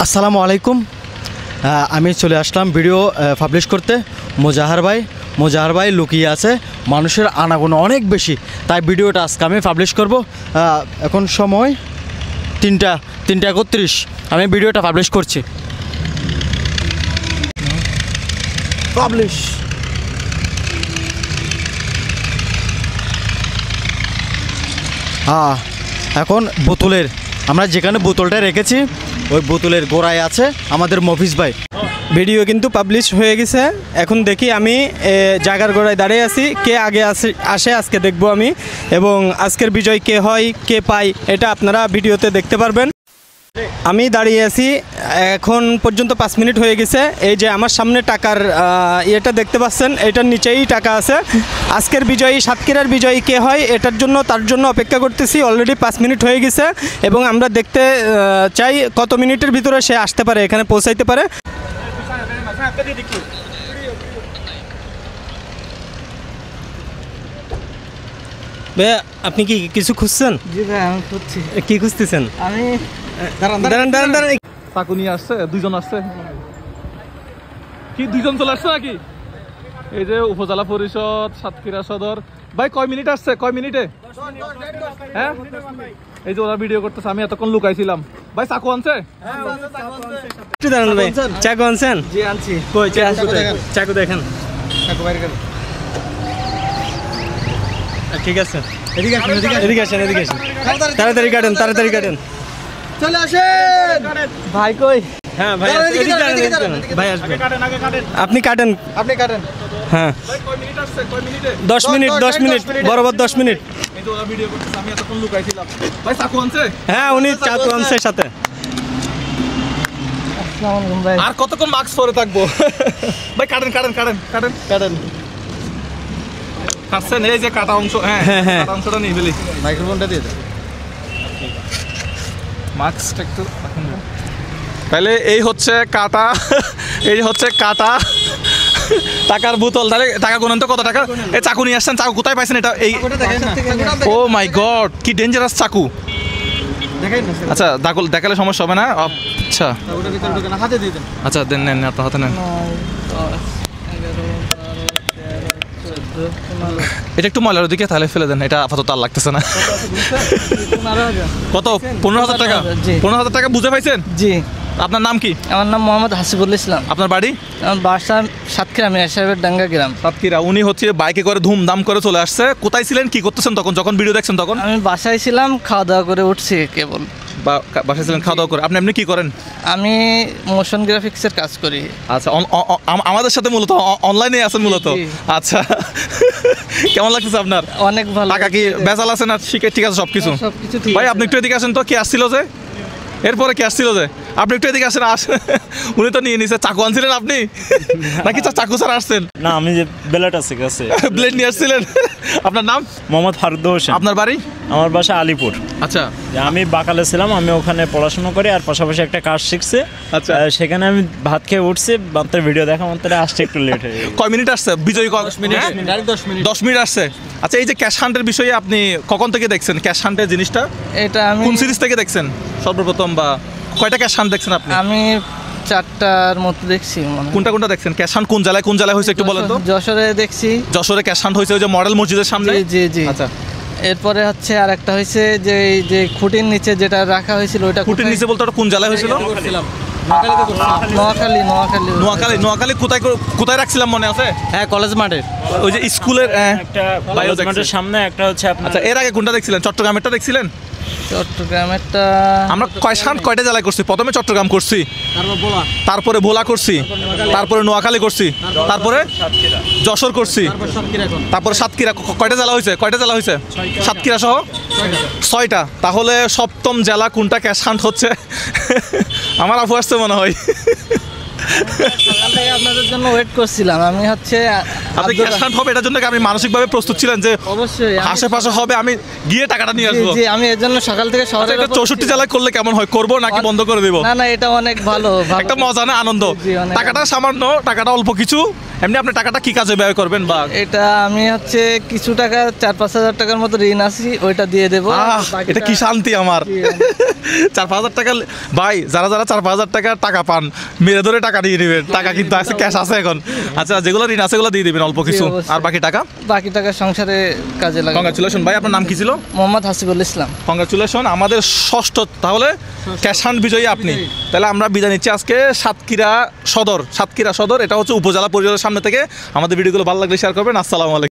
আসসালামু আলাইকুম। আমি চলে আসলাম ভিডিও পাবলিশ করতে। মোজাহার ভাই লুকিয়ে আছে, মানুষের আনাগোনা অনেক বেশি, তাই ভিডিওটা আজকে আমি পাবলিশ করব। এখন সময় 3:31, আমি ভিডিওটা পাবলিশ করছি। পাবলিশ। এখন বোতলের, আমরা যেখানে বোতলটা রেখেছি ওই বোতলের গোড়ায় আছে আমাদের মফিজ ভাই। ভিডিও কিন্তু পাবলিশ হয়ে গেছে। এখন দেখি আমি জায়গার গোড়ায় দাঁড়িয়ে আছি, কে আগে আসে আজকে দেখব আমি, এবং আজকের বিজয় কে হয় কে পায় এটা আপনারা ভিডিওতে দেখতে পারবেন। আমি দাঁড়িয়ে আছি, এখন পর্যন্ত 5 মিনিট হয়ে গেছে। এই যে আমার সামনে টাকার ইয়েটা দেখতে পাচ্ছেন, এটার নিচেই টাকা আছে। আজকের বিজয়ী, সাতক্ষীরার বিজয়ী কে হয় তার জন্য অপেক্ষা করতেছি। অলরেডি 5 মিনিট হয়ে গেছে এবং আমরা দেখতে চাই কত মিনিটের ভিতরে সে আসতে পারে, এখানে পৌঁছাইতে পারে। ভাইয়া, আপনি কি কিছু খুঁজছেন? জি ভাই, আমি খুঁজছি। কি খুঁজতেছেন? আমি দাঁড়ান। চাকু নিয়ে আসছে, দুইজন আসছে। কি দুইজন চলে আসছে নাকি? এই যে উপজেলা পরিষদ সাতক্ষীরা সদর ভাই, কয় মিনিট আসছে? কয় মিনিটে? হ্যাঁ, এই যে ওরা ভিডিও করতেছে, আমি এতক্ষণ লুকাইছিলাম। ভাই চাকু আনছে? একটু দাঁড়ান ভাই, চাকু আনছেন? জি আনছি। কই চাকু দেখেন। চাকু বাইরে করেন। ঠিক আছে, এদিকে আসেন। তাড়াতাড়ি কাটেন। চলে আসেন ভাই। কই? হ্যাঁ ভাই, ভাই আসবে। আপনি কাটেন। হ্যাঁ, 10 মিনিট বরাবর 10 মিনিট। হ্যাঁ, উনি চাকু আনছে সাথে। আর কতক্ষণ মাস্ক পরে থাকবো? ভাই কাটেন। কাটছেন? এই যে কাটা অংশ, হ্যাঁ কাটা অংশটা নিয়ে ফেলি। মাইক্রোফোনটা দিয়ে দেন। মাস্কটা একটু তাহলে এই হচ্ছে কাটা টাকার বোতল। তাহলে টাকা গুনেন তো, কত টাকা? এই চাকু নিয়ে আসছেন, চাকু কোথায় পাইছেন এটা? এই ও মাই গড, কি ডেঞ্জারাস চাকু। আচ্ছা, দেখালে সমস্যা হবে না? আচ্ছা আচ্ছা, নেন আপনার হাতে নেন। এটা একটু ময়লার দিকে তাহলে ফেলে দেন, এটা আপাতত আর লাগতেছে না। কত? 15,000 টাকা? 15,000 টাকা বুঝে পাইছেন? জি। আপনার নাম কি? আমার নাম মোহাম্মদ হাসিবুল ইসলাম। আপনার বাড়ি? আমার বাসা সাতক্ষীরা, মিয়া সাহেবের ডাঙ্গা গ্রাম। সাতক্ষীরা। উনি হচ্ছে বাইকে করে ধুমধাম করে চলে আসছে। কোথায় ছিলেন, কি করতেছেন তখন, যখন ভিডিও দেখছেন তখন? আমি বাসায় ছিলাম, খাওয়া দাওয়া করে উঠছি কেবল। বাসায় ছিলেন, খাওয়া দাওয়া করে। আপনি এমনি কি করেন? আমি মোশন গ্রাফিক্সের কাজ করি। আচ্ছা, আমাদের সাথে মূলত অনলাইনে আছেন মূলত? আচ্ছা, কেমন লাগতেছে আপনার? অনেক ভালো। টাকা কি বেজাল আছে না ঠিক আছে সবকিছু? সবকিছু ঠিক। ভাই আপনি একটু এদিকে আসেন তো। কি আসছিল যে এরপরে কি আসছিল যে? আপনি একটু এদিকে আসেন। উনি তো নিয়ে নিছে। চাকু আনছিলেন আপনি নাকি চাকু ছাড়া আসছেন? না, আমি যে ব্লেড আছে কাছে। ব্লেড নিয়ে আসছিলেন। আপনার নাম? মোহাম্মদ ফারুদ হোসেন। আপনার বাড়ি? আমার বাসা আলিপুর। আচ্ছা, আমি বাকালে ছিলাম, আমি ওখানে পড়াশোনা করি আর পাশাপাশি একটা কাজ শিখছি। আচ্ছা, সেখানে আমি ভাত খেয়ে উঠছি, মাত্র ভিডিও দেখা মাত্র আসতে একটু লেট হয়ে গেছে। কয় মিনিট আসছে বিজয়ী? 10 মিনিট আসছে। আচ্ছা, এই যে ক্যাশ হান্টের বিষয়ে আপনি কখন থেকে দেখছেন? ক্যাশ হান্টের জিনিসটা এটা আমি কোন সিরিজ থেকে দেখছেন সর্বপ্রথম, বা কয়টা ক্যাশ হান্ট দেখছেন আপনি? আমি 4টার মতো দেখছি। কোনটা দেখছেন? ক্যাশ হান্ট কোন জেলায় হয়েছে একটু বলেন তো? যশোরে দেখছি। যশোরে ক্যাশ হান্ট হয়েছে ওই যে মডেল মসজিদের সামনে। জি। আচ্ছা, এরপরে হচ্ছে আর একটা হয়েছে যে এই যে খুঁটির নিচে যেটা রাখা হয়েছিল, ওটা খুঁটির নিচে বলতে ওটা কোন জেলায় হয়েছিল? নোয়াখালী। কোথায় রাখছিলাম মনে আছে? হ্যাঁ, কলেজ মাঠে, ওই যে স্কুলের একটা বায়োমেটের সামনে, একটা হচ্ছে আপনার। আচ্ছা, এর আগে কোনটা দেখছিলেন? চট্টগ্রামেরটা দেখছিলেন? চট্টগ্রামেরটা আমরা কয়টা জেলায় করছি? প্রথমে চট্টগ্রাম করছি, তারপরে ভোলা করছি, তারপরে নোয়াখালী করছি, তারপরে যশোর করছি, তারপরে সাতক্ষীরা। কয়টা জেলা হয়েছে? সাতক্ষীরা সহ 6টা। তাহলে সপ্তম জেলা কোনটা ক্যাশ হান্ট হচ্ছে? আমার আপু আসছে মনে হয়। আপনাদের জন্য ওয়েট করছিলাম। আমি হচ্ছে আপনি ক্যাশ হান্ট হবে এটার জন্য কি আপনি মানসিকভাবে প্রস্তুত ছিলেন যে অবশ্যই আশেপাশে হবে আমি গিয়ে টাকাটা নিয়ে জি, আসবো? জি, আমি এর জন্য সকাল থেকে শহরে এটা 64 জেলায় করলে কেমন হয়, করবো নাকি বন্ধ করে দেবো? না না এটা অনেক ভালো ভালো। একটা মজা না, আনন্দ। জি, অনেক টাকাটা সামান্য, টাকাটা অল্প কিছু, এমনি আপনি টাকাটা কি কাজে ব্যয় করবেন? বা এটা আমি হচ্ছে কিছু টাকা 4-5 হাজার টাকার মতো ঋণ আছি, ওইটা দিয়ে দেবো। এটা কি শান্তি আমার। 4-5 হাজার টাকা ভাই, যারা যারা 4-5 হাজার টাকা পান মেরে ধরে টাকা দিয়ে দিবেন, টাকা কিন্তু আছে, ক্যাশ আছে এখন। আচ্ছা, যেগুলো ঋণ আছে সেগুলো দিয়ে দিবেন অল্প কিছু, অবশ্যই। আর বাকি টাকা বাকি টাকা সংসারে কাজে লাগে। কংগ্রাচুলেশন ভাই। আপনার নাম কি ছিল? মোহাম্মদ হাসিবুল ইসলাম। কংগ্রাচুলেশন, আমাদের ষষ্ঠ তাহলে ক্যাশ হান্ট বিজয়ী আপনি। তাহলে আমরা বিদায় নিচ্ছি আজকে সাতক্ষীরা সদর। এটা হচ্ছে উপজেলা পরিষদের সামনে থেকে। আমাদের ভিডিওগুলো ভালো লাগলে শেয়ার করবেন। আসসালামু আলাইকুম।